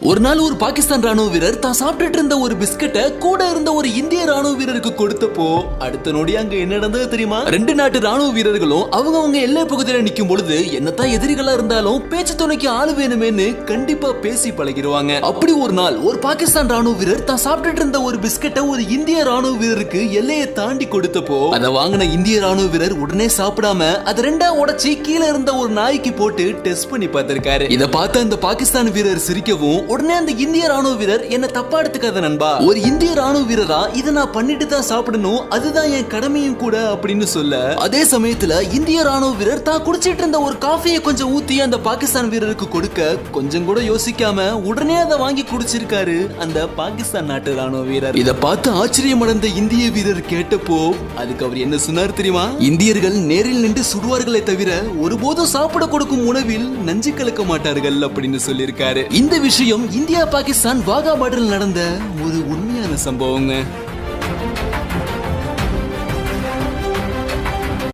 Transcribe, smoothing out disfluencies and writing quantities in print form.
ஒரு நாள் ஒரு பாகிஸ்தான் ராணுவ வீரர் தான் சாப்பிட்டுட்டு இருந்த ஒரு பிஸ்கட்டை கூட இருந்த ஒரு இந்திய ராணுவ வீரருக்கு கொடுத்தப்போ அடுத்த நொடி அங்க என்ன நடந்தது தெரியுமா? ரெண்டு நாட்டு ராணுவ வீரர்களும் அவங்க எல்லை பகுதியில நிக்கும் பொழுது என்னத்தான் எதிரிகளா இருந்தாலும் பேச்சு துணைக்கு ஆளு வேணுமேன்னு கண்டிப்பா பேசி பழகிடுவாங்க. அப்படி ஒரு நாள் ஒரு பாகிஸ்தான் ராணுவ வீரர் தான் சாப்பிட்டுட்டு இருந்த ஒரு பிஸ்கட்டை ஒரு இந்திய ராணுவ வீரருக்கு எல்லையை தாண்டி கொடுத்தப்போ அதை வாங்கின இந்திய ராணுவ வீரர் உடனே சாப்பிடாம அதை ரெண்டா உடைச்சி கீழே இருந்த ஒரு நாய்க்கு போட்டு டெஸ்ட் பண்ணி பார்த்திருக்காரு. இதை பார்த்த அந்த பாகிஸ்தான் வீரர் சிரிக்கவும் உடனே அந்த இந்திய ராணுவ வீரர் என்ன தப்பா எடுத்துக்காத நண்பா, ஒரு இந்திய ராணுவ வீரரா இதை நான் பண்ணிட்டு தான் சாப்பிடணும், அதுதான் என் கடமையும் கூட அப்படின்னு சொல்ல, அதே சமயத்துல இந்திய ராணுவ வீரர் தான் குடிச்சிட்டு இருந்த ஒரு காஃபியை கொஞ்சம் ஊத்தி அந்த பாகிஸ்தான் வீரருக்கு கொடுக்க கொஞ்சம் கூட யோசிக்காம உடனே அதை வாங்கி குடிச்சிருக்காரு அந்த பாகிஸ்தான் நாட்டு ராணுவ வீரர். இதை பார்த்து ஆச்சரியம் அடைந்த இந்திய வீரர் கேட்டப்போ அதுக்கு அவர் என்ன சொன்னார் தெரியுமா? இந்தியர்கள் நேரில் நின்று சுடுவார்களே தவிர ஒருபோதும் சாப்பிட கொடுக்கும் உணவில் நஞ்சு கலக்க மாட்டார்கள் அப்படின்னு சொல்லியிருக்காரு. இந்த விஷயம் இந்தியா பாகிஸ்தான் வாகா பார்டரில் நடந்த ஒரு உண்மையான சம்பவங்க.